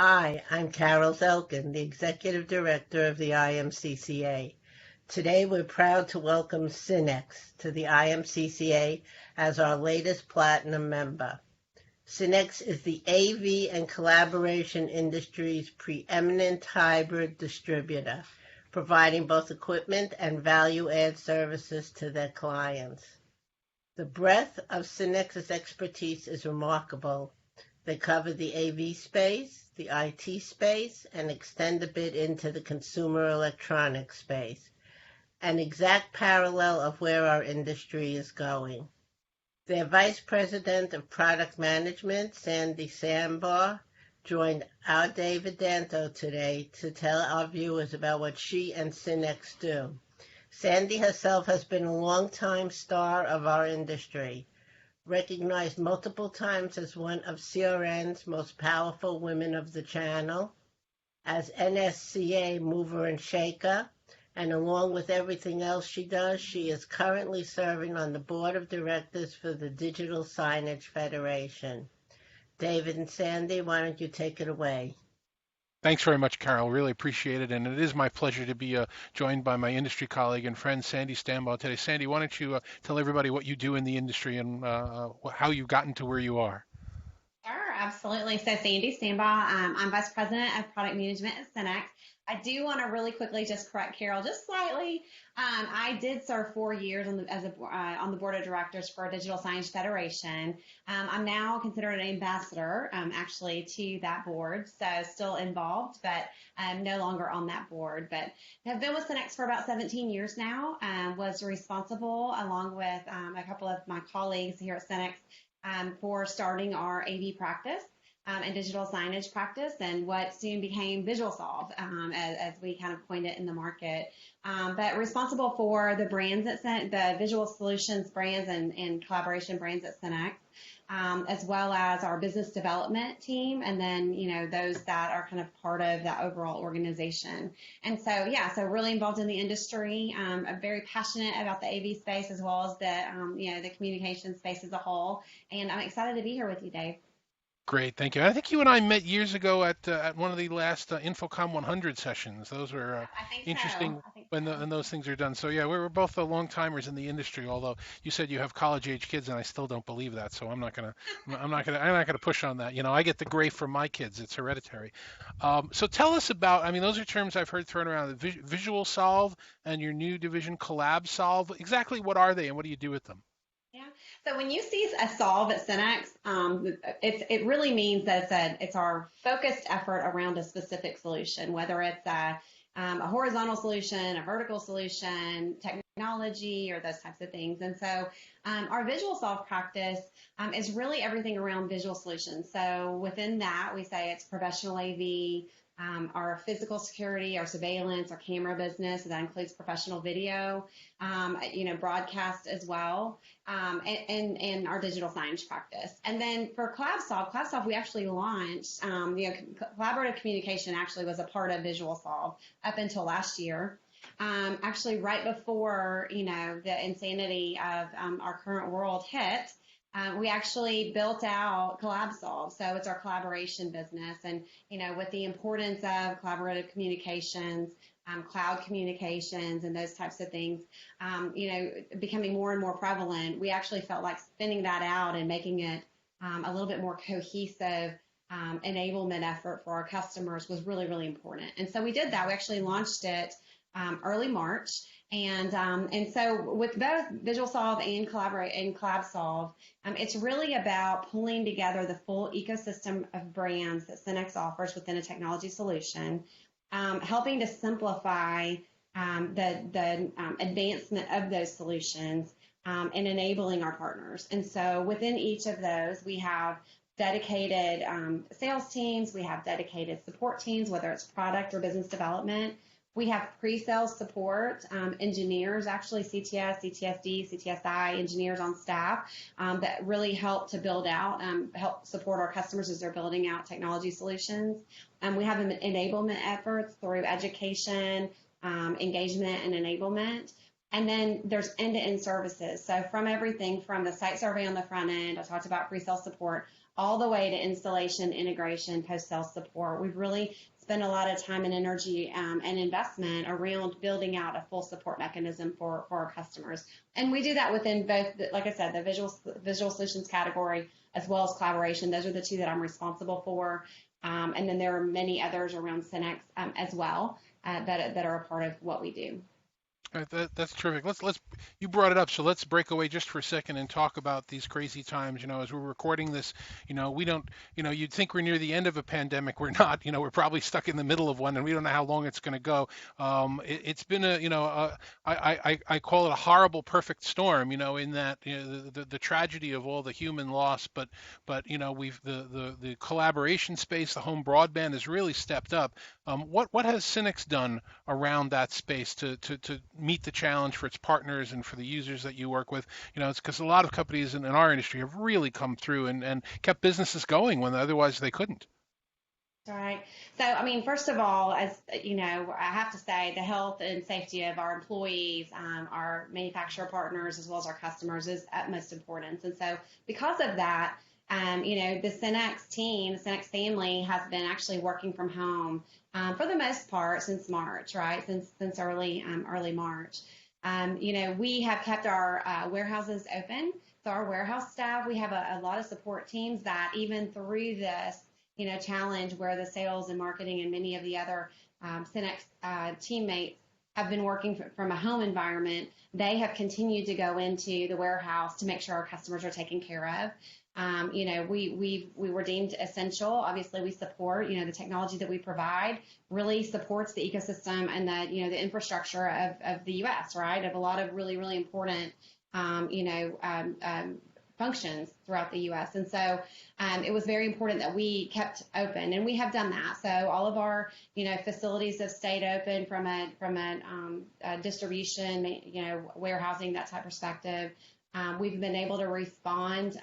Hi, I'm Carol Zelkin, the Executive Director of the IMCCA. Today we're proud to welcome Synnex to the IMCCA as our latest Platinum member. Synnex is the AV and collaboration industry's preeminent hybrid distributor, providing both equipment and value-add services to their clients. The breadth of Synnex's expertise is remarkable. They cover the AV space, the IT space, and extend a bit into the consumer electronics space, an exact parallel of where our industry is going. Their Vice President of Product Management, Sandi Stambaugh, joined our David Danto today to tell our viewers about what she and Synnex do. Sandi herself has been a longtime star of our industry, recognized multiple times as one of CRN's most powerful women of the channel, as NSCA mover and shaker, and along with everything else she does, she is currently serving on the board of directors for the Digital Signage Federation. David and Sandi, why don't you take it away? Thanks very much, Carol. Really appreciate it. And it is my pleasure to be joined by my industry colleague and friend, Sandi Stambaugh, today. Sandi, why don't you tell everybody what you do in the industry and how you've gotten to where you are? Sure, absolutely. So Sandi Stambaugh, I'm Vice President of Product Management at Synnex. I do want to really quickly just correct Carol just slightly. I did serve 4 years on the board of directors for Digital Signage Federation. I'm now considered an ambassador, actually, to that board, so still involved, but I'm no longer on that board. But have been with Synnex for about 17 years now. Was responsible, along with a couple of my colleagues here at Synnex, for starting our AV practice. And digital signage practice, and what soon became VisualSolve, as we kind of coined it in the market. But responsible for the brands at the Visual Solutions brands and collaboration brands at Synnex, as well as our business development team, and then those that are kind of part of that overall organization. And so so really involved in the industry. I'm very passionate about the AV space as well as the communication space as a whole. And I'm excited to be here with you, Dave. Great, thank you. I think you and I met years ago at one of the last Infocom 100 sessions. Those were interesting when those things are done. So yeah, we were both long timers in the industry. Although you said you have college age kids, and I still don't believe that. So I'm not gonna push on that. I get the gray from my kids. It's hereditary. So tell us about. I mean, those are terms I've heard thrown around. The VisualSolve and your new division Collab Solve. Exactly what are they, and what do you do with them? Yeah. So when you see a solve at Synnex, it really means that it's our focused effort around a specific solution, whether it's a horizontal solution, a vertical solution, technology, or those types of things. And so our VisualSolve practice is really everything around visual solutions. So within that, we say it's professional AV, our physical security, our surveillance, our camera business. So that includes professional video, broadcast as well, and our digital signage practice. And then for CollabSolve, we actually launched, collaborative communication actually was a part of VisualSolve up until last year. Actually, right before, the insanity of our current world hit, we actually built out CollabSolve. So it's our collaboration business. And, with the importance of collaborative communications, cloud communications, and those types of things, becoming more and more prevalent, we actually felt like spinning that out and making it a little bit more cohesive enablement effort for our customers was really, really important. And so we did that. We actually launched it early March. And so with both VisualSolve and CollabSolve, it's really about pulling together the full ecosystem of brands that Synnex offers within a technology solution, helping to simplify the advancement of those solutions and enabling our partners. And so within each of those, we have dedicated sales teams, we have dedicated support teams, whether it's product or business development. We have pre-sales support, engineers, actually CTS, CTSD, CTSI engineers on staff that really help to build out, help support our customers as they're building out technology solutions. We have enablement efforts through education, engagement, and enablement. And then there's end-to-end services. So from everything from the site survey on the front end, I talked about pre-sale support, all the way to installation, integration, post-sale support. We've really spent a lot of time and energy and investment around building out a full support mechanism for our customers. And we do that within both, like I said, the visual solutions category as well as collaboration. Those are the two that I'm responsible for. And then there are many others around Synnex as well that are a part of what we do. That's terrific. You brought it up, so let's break away just for a second and talk about these crazy times. As we're recording this, we don't, you'd think we're near the end of a pandemic. We're not. We're probably stuck in the middle of one, and we don't know how long it's going to go. It's been I call it a horrible perfect storm. In that the tragedy of all the human loss, but we've the collaboration space, the home broadband has really stepped up. What has Synnex done around that space to meet the challenge for its partners and for the users that you work with? It's because a lot of companies in our industry have really come through and kept businesses going when otherwise they couldn't. Right. So, first of all, as I have to say the health and safety of our employees, our manufacturer partners, as well as our customers is utmost importance. And so because of that, the Synnex team, the Synnex family has been actually working from home for the most part since March, right? Since early March. We have kept our warehouses open. So our warehouse staff, we have a lot of support teams that even through this, challenge where the sales and marketing and many of the other Synnex teammates have been working from a home environment, they have continued to go into the warehouse to make sure our customers are taken care of. We were deemed essential. Obviously, we support, the technology that we provide really supports the ecosystem and the infrastructure of the U.S., right? Of a lot of really, really important, functions throughout the U.S. And so it was very important that we kept open, and we have done that. So all of our, facilities have stayed open from a distribution, warehousing, that type perspective. We've been able to respond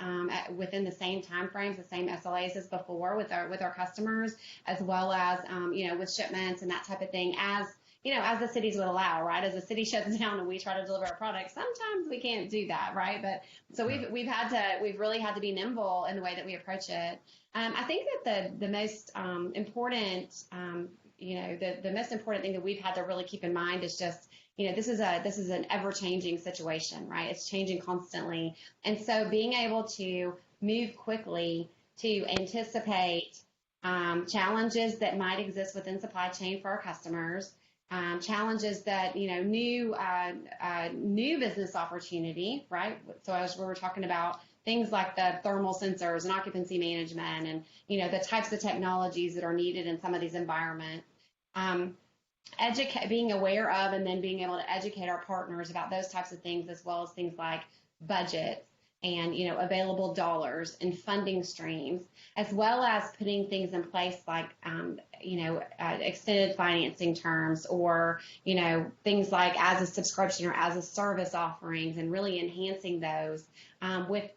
within the same timeframes, the same SLAs as before with our customers, as well as with shipments and that type of thing, as the cities would allow, right? As the city shuts down and we try to deliver our products, sometimes we can't do that, right? But so we've really had to be nimble in the way that we approach it. I think that the most important the most important thing that we've had to really keep in mind is just, this is an ever-changing situation, right? It's changing constantly. And so being able to move quickly to anticipate challenges that might exist within supply chain for our customers, challenges that, new business opportunity, right? So as we were talking about things like the thermal sensors and occupancy management and, the types of technologies that are needed in some of these environments. Being aware of and then being able to educate our partners about those types of things, as well as things like budgets and, available dollars and funding streams, as well as putting things in place like, extended financing terms or, things like as a subscription or as a service offerings, and really enhancing those with,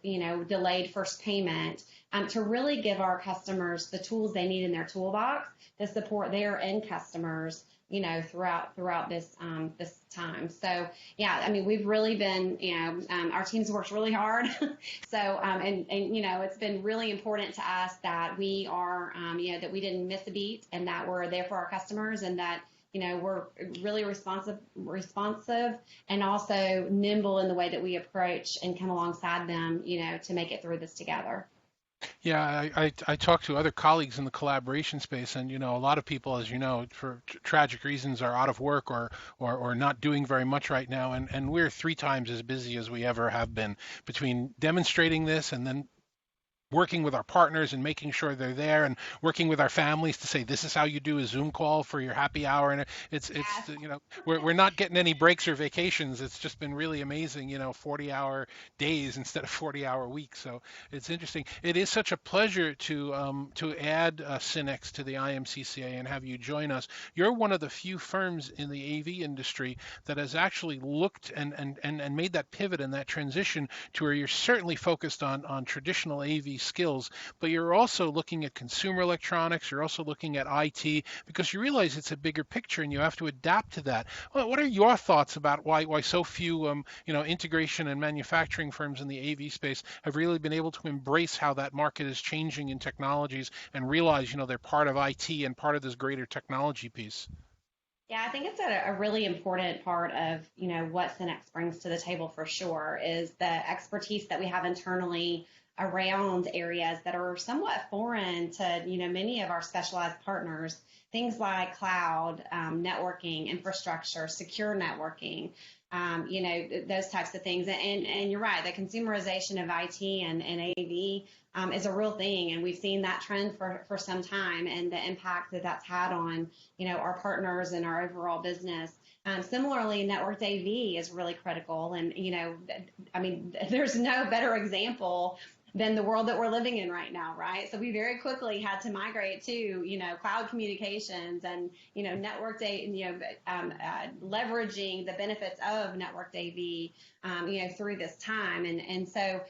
delayed first payment to really give our customers the tools they need in their toolbox to support their end customers, throughout this time. So yeah, we've really been, our team's worked really hard. So, and it's been really important to us that we are, that we didn't miss a beat and that we're there for our customers, and that, we're really responsive and also nimble in the way that we approach and come alongside them, to make it through this together. Yeah, I talk to other colleagues in the collaboration space, and a lot of people, as you know, for tragic reasons, are out of work or not doing very much right now, and we're 3 times as busy as we ever have been between demonstrating this and then working with our partners and making sure they're there, and working with our families to say this is how you do a Zoom call for your happy hour. And it's we're not getting any breaks or vacations. It's just been really amazing, 40-hour days instead of 40-hour weeks. So it's interesting. It is such a pleasure to add Synnex to the IMCCA and have you join us. You're one of the few firms in the AV industry that has actually looked and made that pivot and that transition to where you're certainly focused on traditional AV these skills, but you're also looking at consumer electronics, you're also looking at IT, because you realize it's a bigger picture and you have to adapt to that. Well, what are your thoughts about why so few integration and manufacturing firms in the AV space have really been able to embrace how that market is changing in technologies and realize they're part of IT and part of this greater technology piece? Yeah, I think it's a really important part of, what Synnex brings to the table for sure is the expertise that we have internally around areas that are somewhat foreign to, many of our specialized partners, things like cloud, networking, infrastructure, secure networking, those types of things. And you're right, the consumerization of IT and AV is a real thing. And we've seen that trend for some time and the impact that that's had on, our partners and our overall business. Similarly, networked AV is really critical. And, there's no better example than the world that we're living in right now, right? So we very quickly had to migrate to, cloud communications and, networked, leveraging the benefits of networked AV, through this time. And so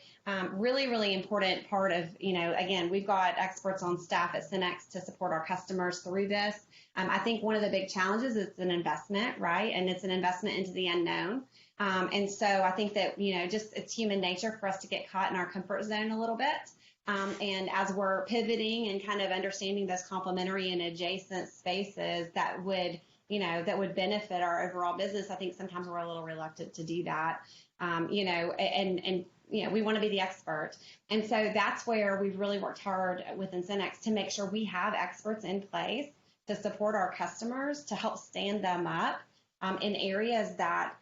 really, really important part of, again, we've got experts on staff at Synnex to support our customers through this. I think one of the big challenges is an investment, right? And it's an investment into the unknown. And so I think that, just it's human nature for us to get caught in our comfort zone a little bit. And as we're pivoting and kind of understanding those complementary and adjacent spaces that would benefit our overall business, I think sometimes we're a little reluctant to do that, and we want to be the expert. And so that's where we've really worked hard within Synnex to make sure we have experts in place to support our customers, to help stand them up in areas that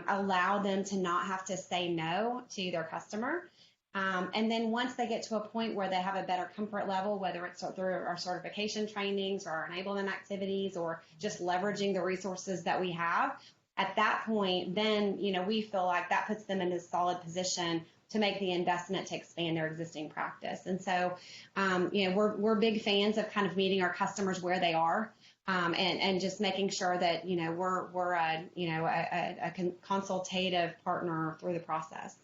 allow them to not have to say no to their customer. And then once they get to a point where they have a better comfort level, whether it's through our certification trainings or our enablement activities or just leveraging the resources that we have, at that point, then, we feel like that puts them in a solid position to make the investment to expand their existing practice. And so, we're big fans of kind of meeting our customers where they are. And just making sure that, we're a consultative partner through the process.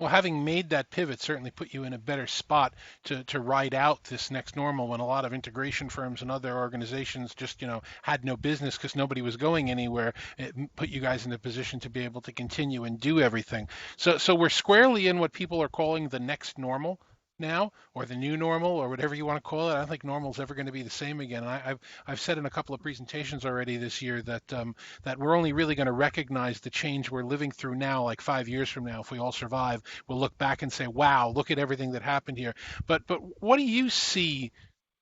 Well, having made that pivot certainly put you in a better spot to ride out this next normal when a lot of integration firms and other organizations just, had no business because nobody was going anywhere. It put you guys in a position to be able to continue and do everything. So we're squarely in what people are calling the next normal now, or the new normal, or whatever you want to call it. I don't think normal is ever going to be the same again. I've said in a couple of presentations already this year that that we're only really going to recognize the change we're living through now, like 5 years from now, if we all survive. We'll look back and say, "Wow, look at everything that happened here." But what do you see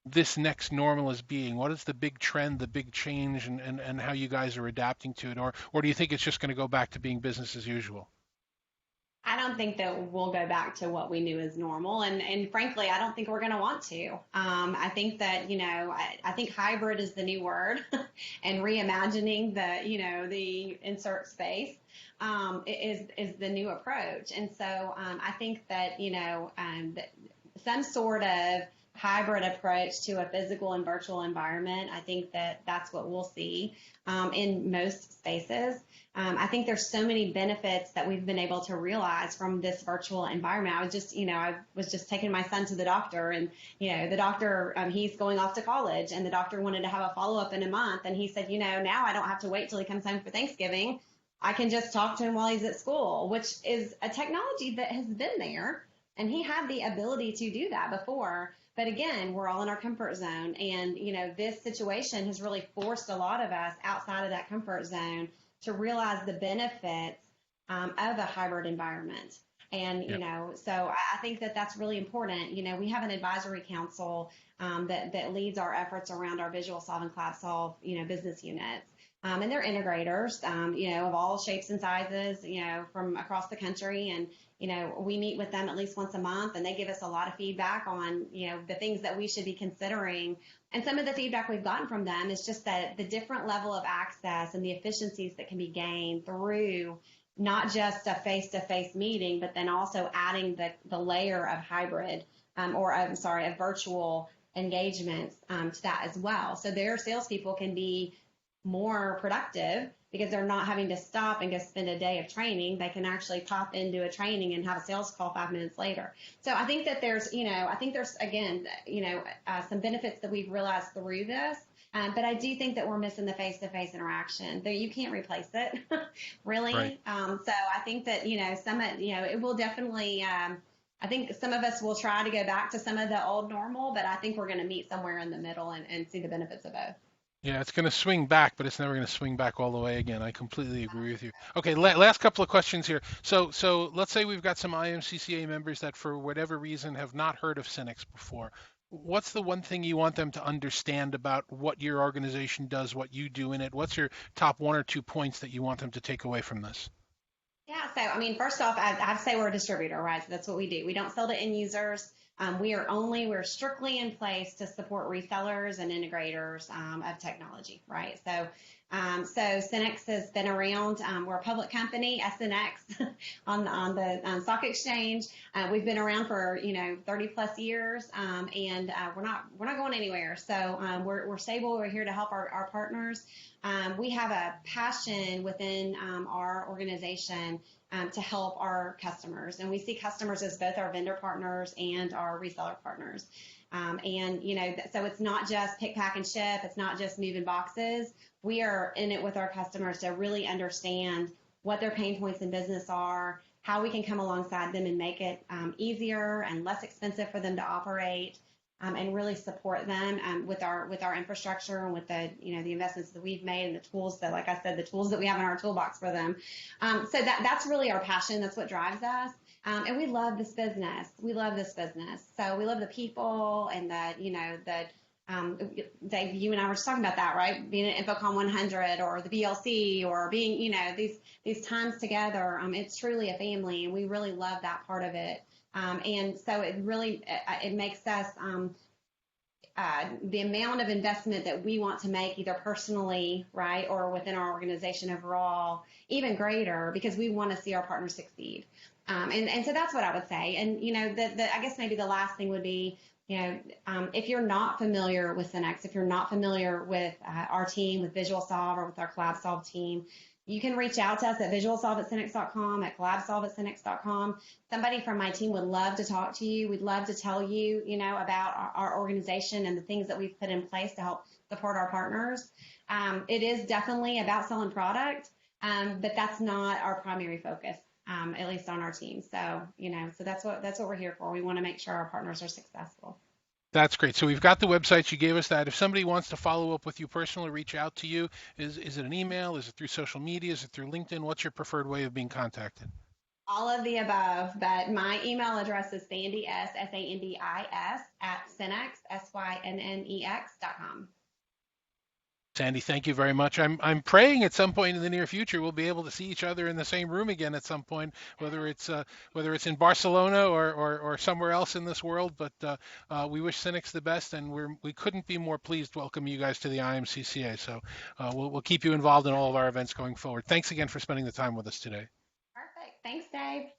this next normal as being? What is the big trend, the big change, and how you guys are adapting to it, or do you think it's just going to go back to being business as usual? I don't think that we'll go back to what we knew as normal. And frankly, I don't think we're going to want to. I think that, I think hybrid is the new word and reimagining the insert space is the new approach. And so I think that, some sort of hybrid approach to a physical and virtual environment, I think that that's what we'll see in most spaces. I think there's so many benefits that we've been able to realize from this virtual environment. I was just taking my son to the doctor, and the doctor, he's going off to college, and the doctor wanted to have a follow-up in a month, and he said, now I don't have to wait till he comes home for Thanksgiving. I can just talk to him while he's at school, which is a technology that has been there, and he had the ability to do that before. But again, we're all in our comfort zone, and this situation has really forced a lot of us outside of that comfort zone to realize the benefits of a hybrid environment. And, so I think that that's really important. We have an advisory council that leads our efforts around our Visual Solve and Cloud Solve, business units. And they're integrators, of all shapes and sizes, from across the country. And, we meet with them at least once a month, and they give us a lot of feedback on, the things that we should be considering. And some of the feedback we've gotten from them is just that the different level of access and the efficiencies that can be gained through not just a face-to-face meeting, but then also adding the layer of hybrid, of virtual engagements to that as well. So their salespeople can be more productive because they're not having to stop and go spend a day of training. They can actually pop into a training and have a sales call 5 minutes later. So I think that there's, again, some benefits that we've realized through this. But I do think that we're missing the face-to-face interaction. You can't replace it, really. Right. So I think that, it will definitely, I think some of us will try to go back to some of the old normal, but I think we're going to meet somewhere in the middle and see the benefits of both. Yeah, it's going to swing back, but it's never going to swing back all the way again. I completely agree with you. Okay, last couple of questions here. So let's say we've got some IMCCA members that for whatever reason have not heard of Synnex before. What's the one thing you want them to understand about what your organization does, what you do in it? What's your top 1 or 2 points that you want them to take away from this? Yeah, so first off, I'd say we're a distributor, right? So that's what we do. We don't sell to end users. We're strictly in place to support resellers and integrators of technology, right? So Synnex has been around. We're a public company, SNX, on the stock exchange. We've been around for 30 plus years, and we're not going anywhere. So we're stable. We're here to help our partners. We have a passion within our organization to help our customers, and we see customers as both our vendor partners and our reseller partners. So it's not just pick, pack, and ship. It's not just moving boxes. We are in it with our customers to really understand what their pain points in business are, how we can come alongside them and make it easier and less expensive for them to operate, and really support them with our infrastructure and with the investments that we've made and the tools that, like I said, the tools that we have in our toolbox for them. So that's really our passion. That's what drives us. And we love this business. So we love the people and Dave, you and I were just talking about that, right? Being at InfoComm 100 or the BLC or being, these times together. It's truly a family, and we really love that part of it. And so it makes us the amount of investment that we want to make, either personally, right, or within our organization overall, even greater, because we want to see our partners succeed. And so that's what I would say. And I guess maybe the last thing would be, if you're not familiar with Synnex, if you're not familiar with our team, with VisualSolve or with our CollabSolve team, you can reach out to us at visualsolve@synnex.com, at collabsolve@synnex.com. Somebody from my team would love to talk to you. We'd love to tell you, about our organization and the things that we've put in place to help support our partners. It is definitely about selling product, but that's not our primary focus, at least on our team. So, so that's what we're here for. We want to make sure our partners are successful. That's great. So we've got the website. You gave us that. If somebody wants to follow up with you personally, reach out to you, is it an email? Is it through social media? Is it through LinkedIn? What's your preferred way of being contacted? All of the above, but my email address is Sandi, Sandis, at Synnex, Synnex.com. Sandi, thank you very much. I'm praying at some point in the near future we'll be able to see each other in the same room again at some point, whether it's in Barcelona or somewhere else in this world. But we wish Synnex the best, and we couldn't be more pleased to welcome you guys to the IMCCA. So we'll keep you involved in all of our events going forward. Thanks again for spending the time with us today. Perfect. Thanks, Dave.